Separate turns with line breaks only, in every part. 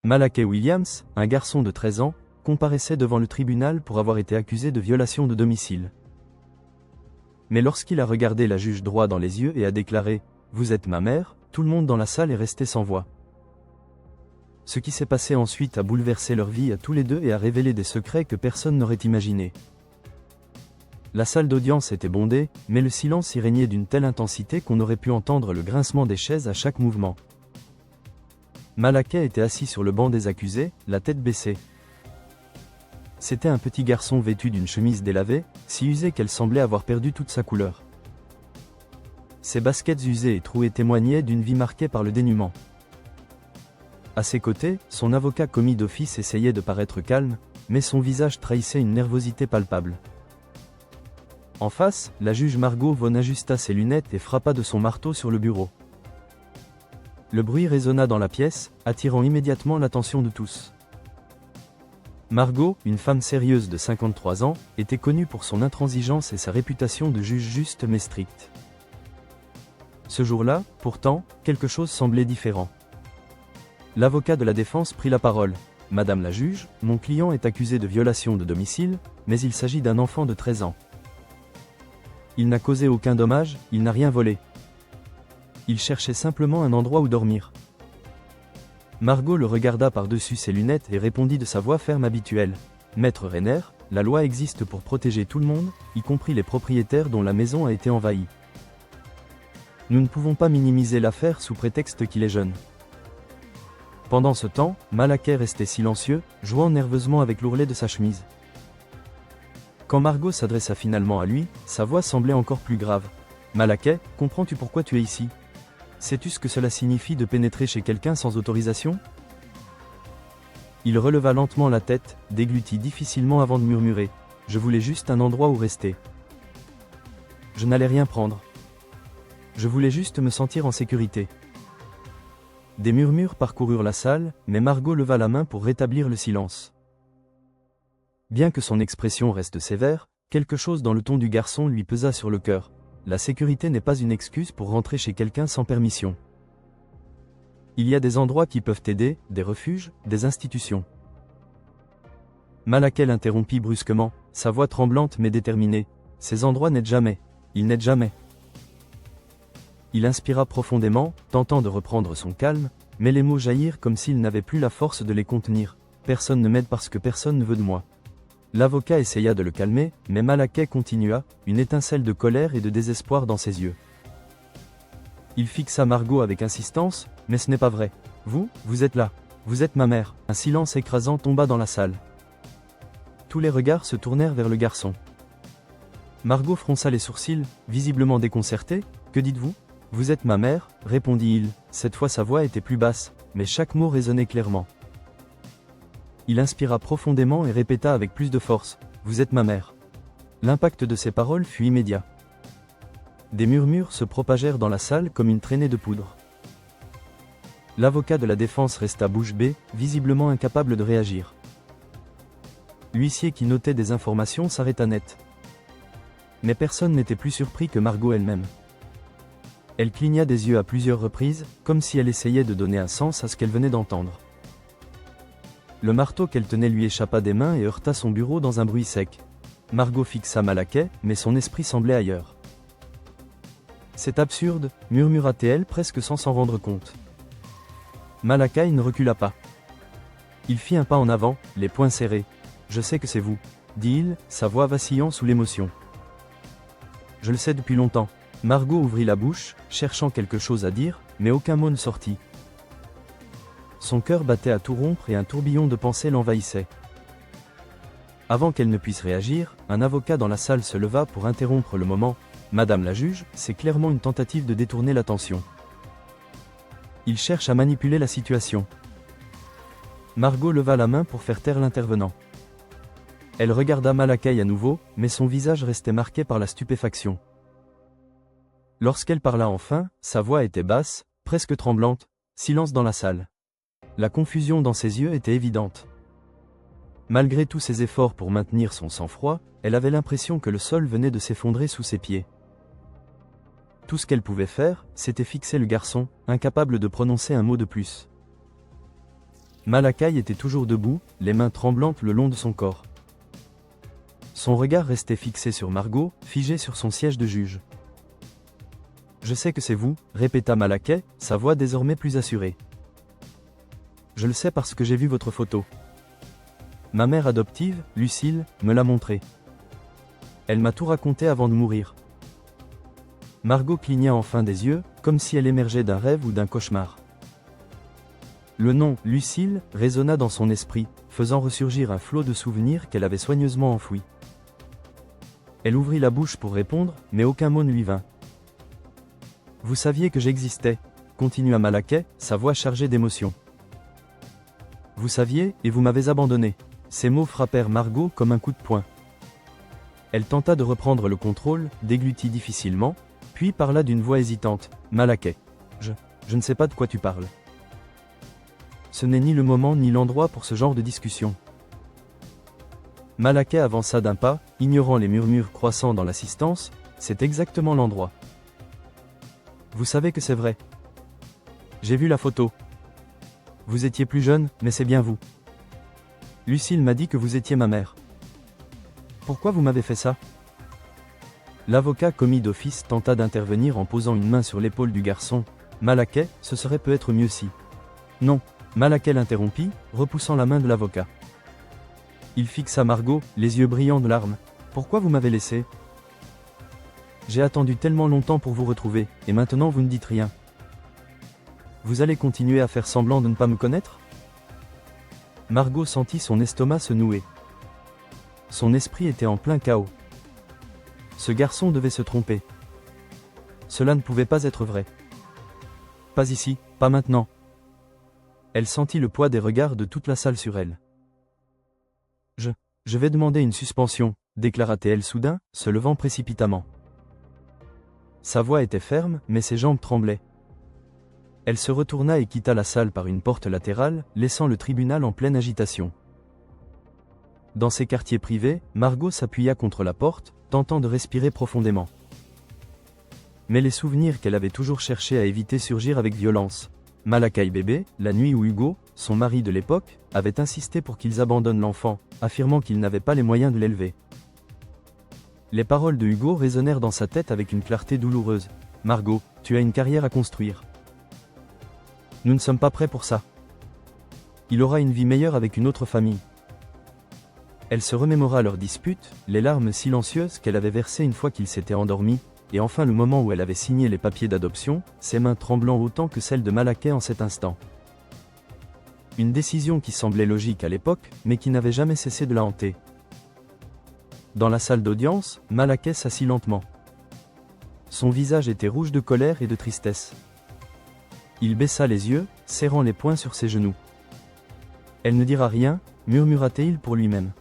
Malakai Williams, un garçon de 13 ans, comparaissait devant le tribunal pour avoir été accusé de violation de domicile. Mais lorsqu'il a regardé la juge droit dans les yeux et a déclaré « Vous êtes ma mère », tout le monde dans la salle est resté sans voix. Ce qui s'est passé ensuite a bouleversé leur vie à tous les deux et a révélé des secrets que personne n'aurait imaginés. La salle d'audience était bondée, mais le silence y régnait d'une telle intensité qu'on aurait pu entendre le grincement des chaises à chaque mouvement. Malakai était assis sur le banc des accusés, la tête baissée. C'était un petit garçon vêtu d'une chemise délavée, si usée qu'elle semblait avoir perdu toute sa couleur. Ses baskets usées et trouées témoignaient d'une vie marquée par le dénuement. À ses côtés, son avocat commis d'office essayait de paraître calme, mais son visage trahissait une nervosité palpable. En face, la juge Margot Von ajusta ses lunettes et frappa de son marteau sur le bureau. Le bruit résonna dans la pièce, attirant immédiatement l'attention de tous. Margot, une femme sérieuse de 53 ans, était connue pour son intransigeance et sa réputation de juge juste mais strict. Ce jour-là, pourtant, quelque chose semblait différent. L'avocat de la défense prit la parole. « Madame la juge, mon client est accusé de violation de domicile, mais il s'agit d'un enfant de 13 ans. Il n'a causé aucun dommage, il n'a rien volé. Il cherchait simplement un endroit où dormir. » Margot le regarda par-dessus ses lunettes et répondit de sa voix ferme habituelle. « Maître Renner, la loi existe pour protéger tout le monde, y compris les propriétaires dont la maison a été envahie. Nous ne pouvons pas minimiser l'affaire sous prétexte qu'il est jeune. » Pendant ce temps, Malakai restait silencieux, jouant nerveusement avec l'ourlet de sa chemise. Quand Margot s'adressa finalement à lui, sa voix semblait encore plus grave. « Malakai, comprends-tu pourquoi tu es ici ? Sais-tu ce que cela signifie de pénétrer chez quelqu'un sans autorisation ?» Il releva lentement la tête, déglutit difficilement avant de murmurer. « Je voulais juste un endroit où rester. Je n'allais rien prendre. Je voulais juste me sentir en sécurité. » Des murmures parcoururent la salle, mais Margot leva la main pour rétablir le silence. Bien que son expression reste sévère, quelque chose dans le ton du garçon lui pesa sur le cœur. La sécurité n'est pas une excuse pour rentrer chez quelqu'un sans permission. Il y a des endroits qui peuvent aider, des refuges, des institutions. Malakai l'interrompit brusquement, sa voix tremblante mais déterminée. Ces endroits n'aident jamais. Ils n'aident jamais. Il inspira profondément, tentant de reprendre son calme, mais les mots jaillirent comme s'il n'avait plus la force de les contenir. Personne ne m'aide parce que personne ne veut de moi. L'avocat essaya de le calmer, mais Malakai continua, une étincelle de colère et de désespoir dans ses yeux. Il fixa Margot avec insistance, « Mais ce n'est pas vrai. Vous êtes là. Vous êtes ma mère. » Un silence écrasant tomba dans la salle. Tous les regards se tournèrent vers le garçon. Margot fronça les sourcils, visiblement déconcertée. « Que dites-vous ? Vous êtes ma mère, répondit-il. Cette fois sa voix était plus basse, mais chaque mot résonnait clairement. Il inspira profondément et répéta avec plus de force, « Vous êtes ma mère. » L'impact de ces paroles fut immédiat. Des murmures se propagèrent dans la salle comme une traînée de poudre. L'avocat de la défense resta bouche bée, visiblement incapable de réagir. L'huissier qui notait des informations s'arrêta net. Mais personne n'était plus surpris que Margot elle-même. Elle cligna des yeux à plusieurs reprises, comme si elle essayait de donner un sens à ce qu'elle venait d'entendre. Le marteau qu'elle tenait lui échappa des mains et heurta son bureau dans un bruit sec. Margot fixa Malakai, mais son esprit semblait ailleurs. « C'est absurde », murmura-t-elle presque sans s'en rendre compte. Malakai ne recula pas. Il fit un pas en avant, les poings serrés. « Je sais que c'est vous, » dit-il, sa voix vacillant sous l'émotion. « Je le sais depuis longtemps. » Margot ouvrit la bouche, cherchant quelque chose à dire, mais aucun mot ne sortit. Son cœur battait à tout rompre et un tourbillon de pensées l'envahissait. Avant qu'elle ne puisse réagir, un avocat dans la salle se leva pour interrompre le moment. « Madame la juge, c'est clairement une tentative de détourner l'attention. Il cherche à manipuler la situation. » Margot leva la main pour faire taire l'intervenant. Elle regarda Malakai à nouveau, mais son visage restait marqué par la stupéfaction. Lorsqu'elle parla enfin, sa voix était basse, presque tremblante, silence dans la salle. La confusion dans ses yeux était évidente. Malgré tous ses efforts pour maintenir son sang-froid, elle avait l'impression que le sol venait de s'effondrer sous ses pieds. Tout ce qu'elle pouvait faire, c'était fixer le garçon, incapable de prononcer un mot de plus. Malakai était toujours debout, les mains tremblantes le long de son corps. Son regard restait fixé sur Margot, figé sur son siège de juge. « Je sais que c'est vous, » répéta Malakai, sa voix désormais plus assurée. « Je le sais parce que j'ai vu votre photo. Ma mère adoptive, Lucille, me l'a montrée. Elle m'a tout raconté avant de mourir. » Margot cligna enfin des yeux, comme si elle émergeait d'un rêve ou d'un cauchemar. Le nom « Lucille » résonna dans son esprit, faisant ressurgir un flot de souvenirs qu'elle avait soigneusement enfouis. Elle ouvrit la bouche pour répondre, mais aucun mot ne lui vint. « Vous saviez que j'existais » continua Malakai, sa voix chargée d'émotion. « Vous saviez, et vous m'avez abandonné. » Ces mots frappèrent Margot comme un coup de poing. Elle tenta de reprendre le contrôle, déglutit difficilement, puis parla d'une voix hésitante. « Malakai. Je ne sais pas de quoi tu parles. Ce n'est ni le moment ni l'endroit pour ce genre de discussion. » Malakai avança d'un pas, ignorant les murmures croissants dans l'assistance. « C'est exactement l'endroit. Vous savez que c'est vrai. J'ai vu la photo. Vous étiez plus jeune, mais c'est bien vous. Lucille m'a dit que vous étiez ma mère. Pourquoi vous m'avez fait ça ?» L'avocat commis d'office tenta d'intervenir en posant une main sur l'épaule du garçon. « Malakai, ce serait peut-être mieux si... » « Non », Malakai l'interrompit, repoussant la main de l'avocat. Il fixa Margot, les yeux brillants de larmes. « Pourquoi vous m'avez laissé ? J'ai attendu tellement longtemps pour vous retrouver, et maintenant vous ne dites rien. Vous allez continuer à faire semblant de ne pas me connaître ?» Margot sentit son estomac se nouer. Son esprit était en plein chaos. Ce garçon devait se tromper. Cela ne pouvait pas être vrai. Pas ici, pas maintenant. Elle sentit le poids des regards de toute la salle sur elle. Je vais demander une suspension, déclara-t-elle soudain, se levant précipitamment. Sa voix était ferme, mais ses jambes tremblaient. Elle se retourna et quitta la salle par une porte latérale, laissant le tribunal en pleine agitation. Dans ses quartiers privés, Margot s'appuya contre la porte, tentant de respirer profondément. Mais les souvenirs qu'elle avait toujours cherché à éviter surgirent avec violence. Malakai bébé, la nuit où Hugo, son mari de l'époque, avait insisté pour qu'ils abandonnent l'enfant, affirmant qu'ils n'avaient pas les moyens de l'élever. Les paroles de Hugo résonnèrent dans sa tête avec une clarté douloureuse. « Margot, tu as une carrière à construire. Nous ne sommes pas prêts pour ça. Il aura une vie meilleure avec une autre famille. » Elle se remémora leur dispute, les larmes silencieuses qu'elle avait versées une fois qu'ils s'étaient endormis, et enfin le moment où elle avait signé les papiers d'adoption, ses mains tremblant autant que celles de Malakai en cet instant. Une décision qui semblait logique à l'époque, mais qui n'avait jamais cessé de la hanter. Dans la salle d'audience, Malakai s'assit lentement. Son visage était rouge de colère et de tristesse. Il baissa les yeux, serrant les poings sur ses genoux. « Elle ne dira rien », murmura-t-il pour lui-même.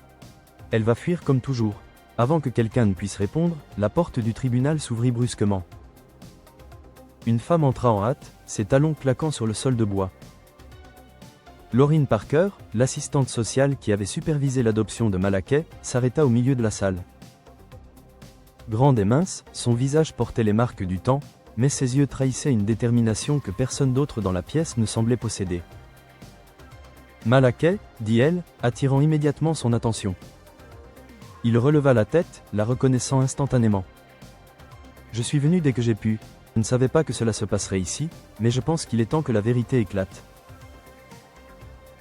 « Elle va fuir comme toujours. » Avant que quelqu'un ne puisse répondre, la porte du tribunal s'ouvrit brusquement. Une femme entra en hâte, ses talons claquant sur le sol de bois. Laureen Parker, l'assistante sociale qui avait supervisé l'adoption de Malakai, s'arrêta au milieu de la salle. Grande et mince, son visage portait les marques du temps, mais ses yeux trahissaient une détermination que personne d'autre dans la pièce ne semblait posséder. « Malakai » dit-elle, attirant immédiatement son attention. Il releva la tête, la reconnaissant instantanément. « Je suis venu dès que j'ai pu. Je ne savais pas que cela se passerait ici, mais je pense qu'il est temps que la vérité éclate. »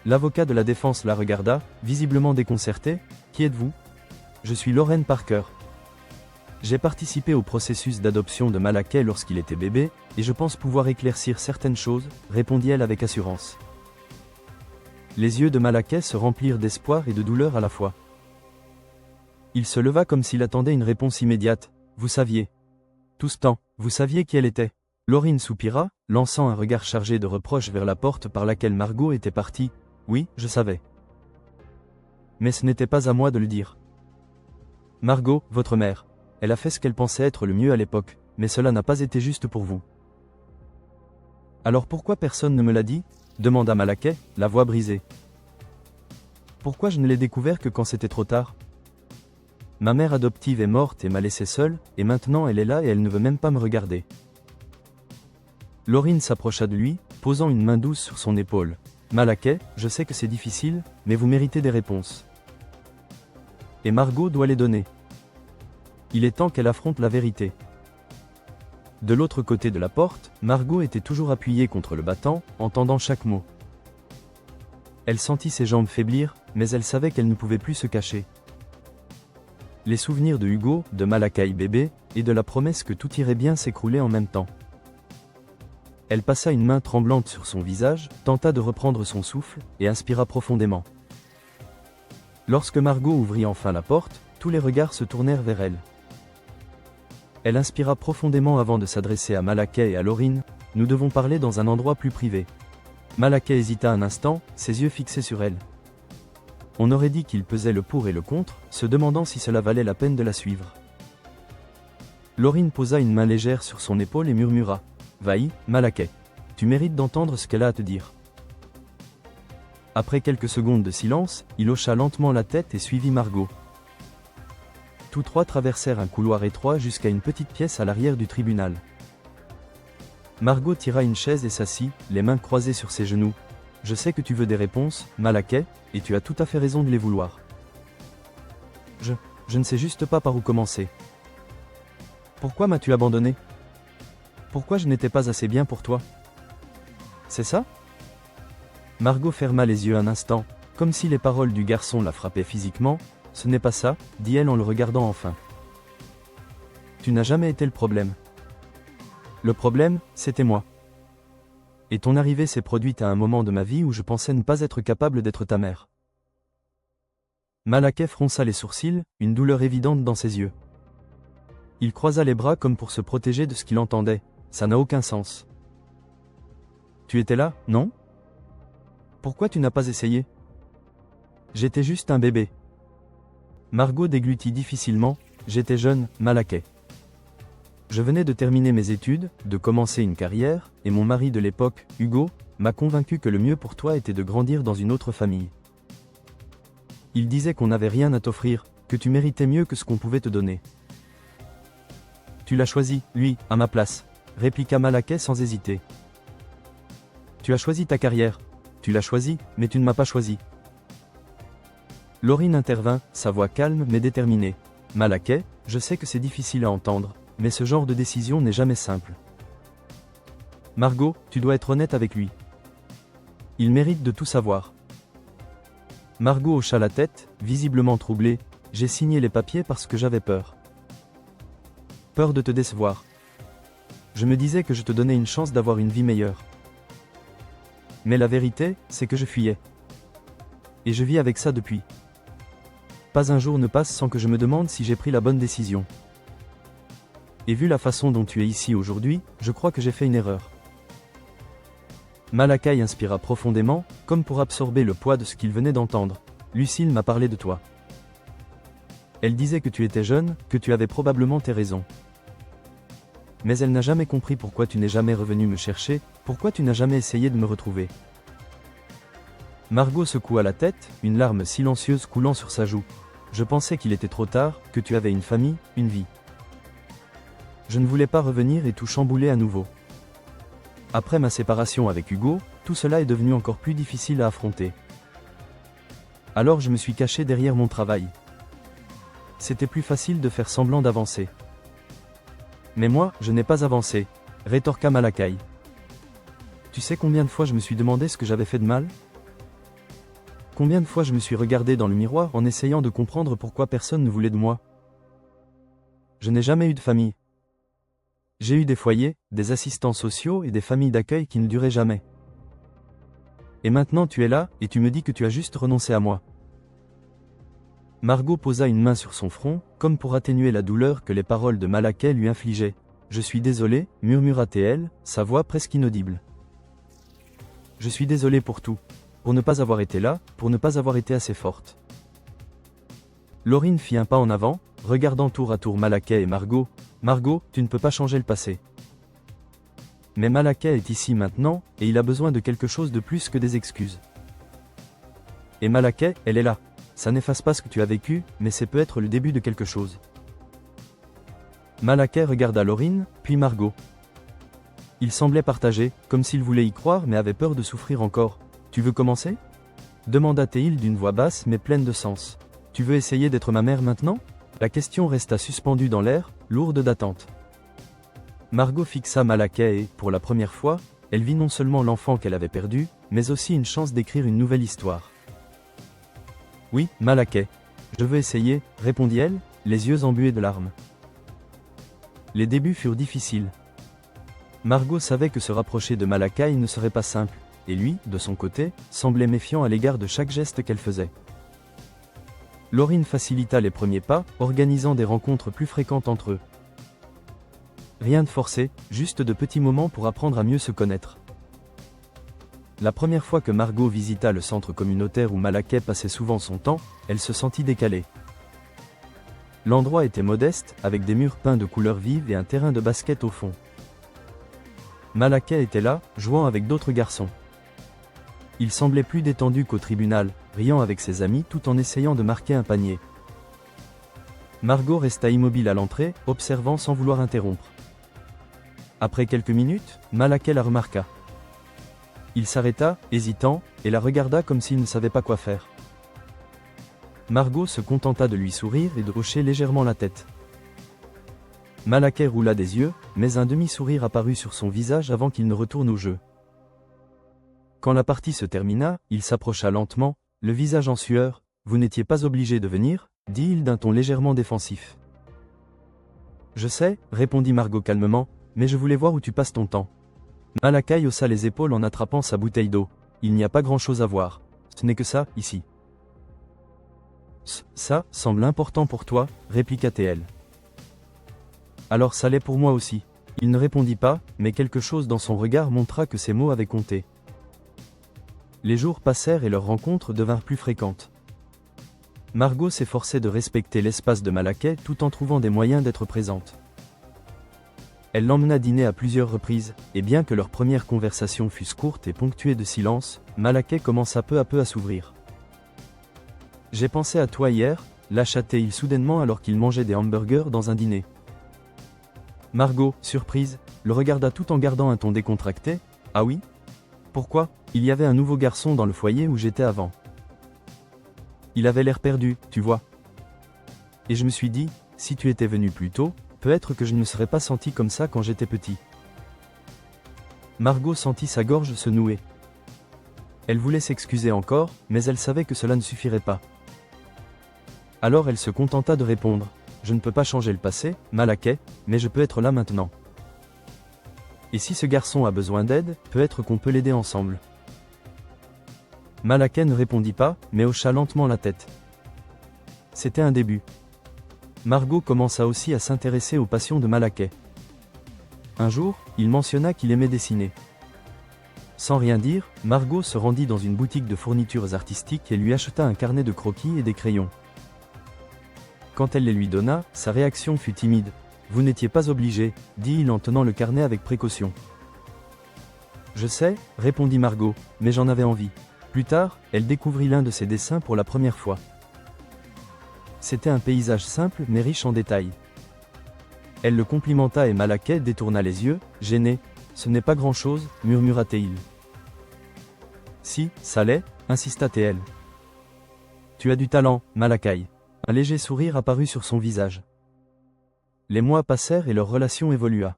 L'avocat de la défense la regarda, visiblement déconcerté. « Qui êtes-vous ? » ?»« Je suis Laureen Parker. J'ai participé au processus d'adoption de Malakai lorsqu'il était bébé, et je pense pouvoir éclaircir certaines choses, répondit-elle avec assurance. Les yeux de Malakai se remplirent d'espoir et de douleur à la fois. Il se leva comme s'il attendait une réponse immédiate. « Vous saviez. Tout ce temps, vous saviez qui elle était. » Laureen soupira, lançant un regard chargé de reproches vers la porte par laquelle Margot était partie. « Oui, je savais. Mais ce n'était pas à moi de le dire. Margot, votre mère, elle a fait ce qu'elle pensait être le mieux à l'époque, mais cela n'a pas été juste pour vous. » « Alors pourquoi personne ne me l'a dit ?» demanda Malakai, la voix brisée. « Pourquoi je ne l'ai découvert que quand c'était trop tard ? Ma mère adoptive est morte et m'a laissé seule, et maintenant elle est là et elle ne veut même pas me regarder. » Laureen s'approcha de lui, posant une main douce sur son épaule. Malakai, je sais que c'est difficile, mais vous méritez des réponses. Et Margot doit les donner. Il est temps qu'elle affronte la vérité. De l'autre côté de la porte, Margot était toujours appuyée contre le battant, entendant chaque mot. Elle sentit ses jambes faiblir, mais elle savait qu'elle ne pouvait plus se cacher. Les souvenirs de Hugo, de Malakai bébé, et de la promesse que tout irait bien s'écroulaient en même temps. Elle passa une main tremblante sur son visage, tenta de reprendre son souffle, et inspira profondément. Lorsque Margot ouvrit enfin la porte, tous les regards se tournèrent vers elle. Elle inspira profondément avant de s'adresser à Malakai et à Laurine. « Nous devons parler dans un endroit plus privé. » Malakai hésita un instant, ses yeux fixés sur elle. On aurait dit qu'il pesait le pour et le contre, se demandant si cela valait la peine de la suivre. Laurine posa une main légère sur son épaule et murmura « Vaï, Malakai. Tu mérites d'entendre ce qu'elle a à te dire. » Après quelques secondes de silence, il hocha lentement la tête et suivit Margot. Tous trois traversèrent un couloir étroit jusqu'à une petite pièce à l'arrière du tribunal. Margot tira une chaise et s'assit, les mains croisées sur ses genoux. « Je sais que tu veux des réponses, Malakai, et tu as tout à fait raison de les vouloir. Je ne sais juste pas par où commencer. Pourquoi m'as-tu abandonné? Pourquoi je n'étais pas assez bien pour toi? C'est ça ?» Margot ferma les yeux un instant, comme si les paroles du garçon la frappaient physiquement. « Ce n'est pas ça, » dit-elle en le regardant enfin. « Tu n'as jamais été le problème. Le problème, c'était moi. Et ton arrivée s'est produite à un moment de ma vie où je pensais ne pas être capable d'être ta mère. » Malakai fronça les sourcils, une douleur évidente dans ses yeux. Il croisa les bras comme pour se protéger de ce qu'il entendait. Ça n'a aucun sens. Tu étais là, non? Pourquoi tu n'as pas essayé? J'étais juste un bébé. Margot déglutit difficilement. J'étais jeune, Malakai. Je venais de terminer mes études, de commencer une carrière, et mon mari de l'époque, Hugo, m'a convaincu que le mieux pour toi était de grandir dans une autre famille. Il disait qu'on n'avait rien à t'offrir, que tu méritais mieux que ce qu'on pouvait te donner. Tu l'as choisi, lui, à ma place, répliqua Malakai sans hésiter. Tu as choisi ta carrière. Tu l'as choisi, mais tu ne m'as pas choisi. Laurine intervint, sa voix calme mais déterminée. Malakai, je sais que c'est difficile à entendre, mais ce genre de décision n'est jamais simple. Margot, tu dois être honnête avec lui. Il mérite de tout savoir. Margot hocha la tête, visiblement troublée. J'ai signé les papiers parce que j'avais peur. Peur de te décevoir. Je me disais que je te donnais une chance d'avoir une vie meilleure. Mais la vérité, c'est que je fuyais. Et je vis avec ça depuis. Pas un jour ne passe sans que je me demande si j'ai pris la bonne décision. Et vu la façon dont tu es ici aujourd'hui, je crois que j'ai fait une erreur. Malakai inspira profondément, comme pour absorber le poids de ce qu'il venait d'entendre. Lucille m'a parlé de toi. Elle disait que tu étais jeune, que tu avais probablement tes raisons. Mais elle n'a jamais compris pourquoi tu n'es jamais revenu me chercher, pourquoi tu n'as jamais essayé de me retrouver. Margot secoua la tête, une larme silencieuse coulant sur sa joue. Je pensais qu'il était trop tard, que tu avais une famille, une vie. Je ne voulais pas revenir et tout chambouler à nouveau. Après ma séparation avec Hugo, tout cela est devenu encore plus difficile à affronter. Alors je me suis caché derrière mon travail. C'était plus facile de faire semblant d'avancer. Mais moi, je n'ai pas avancé, rétorqua Malakai. Tu sais combien de fois je me suis demandé ce que j'avais fait de mal? Combien de fois je me suis regardé dans le miroir en essayant de comprendre pourquoi personne ne voulait de moi? Je n'ai jamais eu de famille. J'ai eu des foyers, des assistants sociaux et des familles d'accueil qui ne duraient jamais. Et maintenant tu es là, et tu me dis que tu as juste renoncé à moi. Margot posa une main sur son front, comme pour atténuer la douleur que les paroles de Malakai lui infligeaient. Je suis désolée, murmura-t-elle, sa voix presque inaudible. Je suis désolée pour tout. Pour ne pas avoir été là, pour ne pas avoir été assez forte. Laurine fit un pas en avant, regardant tour à tour Malakai et Margot. Margot, tu ne peux pas changer le passé. Mais Malakai est ici maintenant, et il a besoin de quelque chose de plus que des excuses. Et Malakai, elle est là. Ça n'efface pas ce que tu as vécu, mais c'est peut-être le début de quelque chose. Malakai regarda Laurine, puis Margot. Il semblait partagé, comme s'il voulait y croire mais avait peur de souffrir encore. Tu veux commencer? Demanda Théil d'une voix basse mais pleine de sens. Tu veux essayer d'être ma mère maintenant? La question resta suspendue dans l'air, lourde d'attente. Margot fixa Malaquais et, pour la première fois, elle vit non seulement l'enfant qu'elle avait perdu, mais aussi une chance d'écrire une nouvelle histoire. Oui, Malaquais. Je veux essayer, répondit-elle, les yeux embués de larmes. Les débuts furent difficiles. Margot savait que se rapprocher de Malaquais ne serait pas simple, et lui, de son côté, semblait méfiant à l'égard de chaque geste qu'elle faisait. Laurine facilita les premiers pas, organisant des rencontres plus fréquentes entre eux. Rien de forcé, juste de petits moments pour apprendre à mieux se connaître. La première fois que Margot visita le centre communautaire où Malaquais passait souvent son temps, elle se sentit décalée. L'endroit était modeste, avec des murs peints de couleurs vives et un terrain de basket au fond. Malaquais était là, jouant avec d'autres garçons. Il semblait plus détendu qu'au tribunal, riant avec ses amis tout en essayant de marquer un panier. Margot resta immobile à l'entrée, observant sans vouloir interrompre. Après quelques minutes, Malaquais la remarqua. Il s'arrêta, hésitant, et la regarda comme s'il ne savait pas quoi faire. Margot se contenta de lui sourire et de hocher légèrement la tête. Malaquais roula des yeux, mais un demi-sourire apparut sur son visage avant qu'il ne retourne au jeu. Quand la partie se termina, il s'approcha lentement, le visage en sueur. « Vous n'étiez pas obligé de venir ?» dit-il d'un ton légèrement défensif. « Je sais, » répondit Margot calmement, « mais je voulais voir où tu passes ton temps. » Malaquais haussa les épaules en attrapant sa bouteille d'eau. « Il n'y a pas grand-chose à voir. Ce n'est que ça, ici. » « Ça semble important pour toi, » répliqua-t-elle. « Alors ça l'est pour moi aussi. » Il ne répondit pas, mais quelque chose dans son regard montra que ses mots avaient compté. Les jours passèrent et leurs rencontres devinrent plus fréquentes. Margot s'efforçait de respecter l'espace de Malaquais tout en trouvant des moyens d'être présente. Elle l'emmena dîner à plusieurs reprises, et bien que leurs premières conversations fussent courtes et ponctuées de silence, Malaquais commença peu à peu à s'ouvrir. « J'ai pensé à toi hier », lâcha-t-il soudainement alors qu'il mangeait des hamburgers dans un dîner. Margot, surprise, le regarda tout en gardant un ton décontracté. « Ah oui? Pourquoi? Il y avait un nouveau garçon dans le foyer où j'étais avant. Il avait l'air perdu, tu vois. Et je me suis dit, si tu étais venu plus tôt, peut-être que je ne me serais pas senti comme ça quand j'étais petit. » Margot sentit sa gorge se nouer. Elle voulait s'excuser encore, mais elle savait que cela ne suffirait pas. Alors elle se contenta de répondre. « Je ne peux pas changer le passé, Malaquais, mais je peux être là maintenant. Et si ce garçon a besoin d'aide, peut-être qu'on peut l'aider ensemble. » Malaquais ne répondit pas, mais hocha lentement la tête. C'était un début. Margot commença aussi à s'intéresser aux passions de Malaquais. Un jour, il mentionna qu'il aimait dessiner. Sans rien dire, Margot se rendit dans une boutique de fournitures artistiques et lui acheta un carnet de croquis et des crayons. Quand elle les lui donna, sa réaction fut timide. « Vous n'étiez pas obligé, » dit-il en tenant le carnet avec précaution. « Je sais, » répondit Margot, « mais j'en avais envie. » Plus tard, elle découvrit l'un de ses dessins pour la première fois. C'était un paysage simple mais riche en détails. Elle le complimenta et Malaquais détourna les yeux, gêné. « Ce n'est pas grand-chose, » murmura-t-il. « Si, ça l'est, » insista-t-elle. « Tu as du talent, Malaquais. » Un léger sourire apparut sur son visage. Les mois passèrent et leur relation évolua.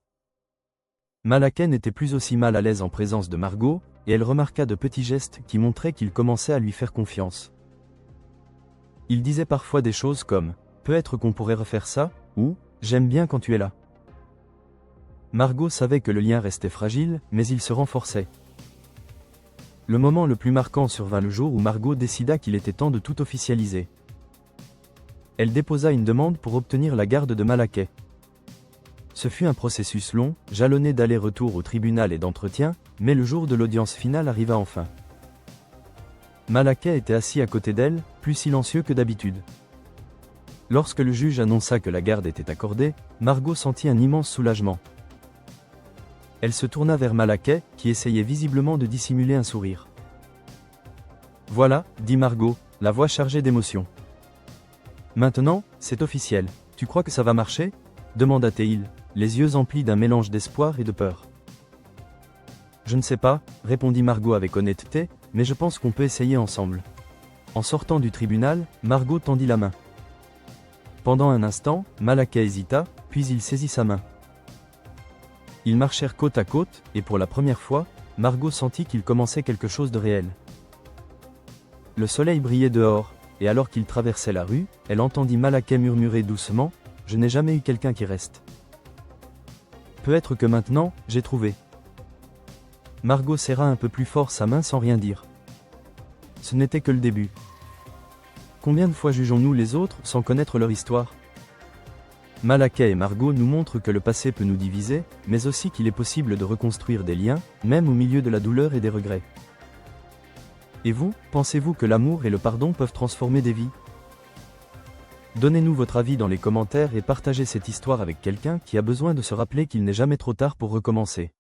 Malaquais n'était plus aussi mal à l'aise en présence de Margot, et elle remarqua de petits gestes qui montraient qu'il commençait à lui faire confiance. Il disait parfois des choses comme « Peut-être qu'on pourrait refaire ça » ou « J'aime bien quand tu es là ». Margot savait que le lien restait fragile, mais il se renforçait. Le moment le plus marquant survint le jour où Margot décida qu'il était temps de tout officialiser. Elle déposa une demande pour obtenir la garde de Malaquais. Ce fut un processus long, jalonné d'allers-retours au tribunal et d'entretiens, mais le jour de l'audience finale arriva enfin. Malaquais était assis à côté d'elle, plus silencieux que d'habitude. Lorsque le juge annonça que la garde était accordée, Margot sentit un immense soulagement. Elle se tourna vers Malaquais, qui essayait visiblement de dissimuler un sourire. « Voilà, » dit Margot, la voix chargée d'émotion. « Maintenant, c'est officiel. Tu crois que ça va marcher ?» demanda-t-il, les yeux emplis d'un mélange d'espoir et de peur. « Je ne sais pas, » répondit Margot avec honnêteté, mais je pense qu'on peut essayer ensemble. En sortant du tribunal, Margot tendit la main. Pendant un instant, Malakai hésita, puis il saisit sa main. Ils marchèrent côte à côte, et pour la première fois, Margot sentit qu'il commençait quelque chose de réel. Le soleil brillait dehors, et alors qu'ils traversaient la rue, elle entendit Malakai murmurer doucement « Je n'ai jamais eu quelqu'un qui reste. Peut-être que maintenant, j'ai trouvé. » Margot serra un peu plus fort sa main sans rien dire. Ce n'était que le début. Combien de fois jugeons-nous les autres sans connaître leur histoire? Malakai et Margot nous montrent que le passé peut nous diviser, mais aussi qu'il est possible de reconstruire des liens, même au milieu de la douleur et des regrets. Et vous, pensez-vous que l'amour et le pardon peuvent transformer des vies? Donnez-nous votre avis dans les commentaires et partagez cette histoire avec quelqu'un qui a besoin de se rappeler qu'il n'est jamais trop tard pour recommencer.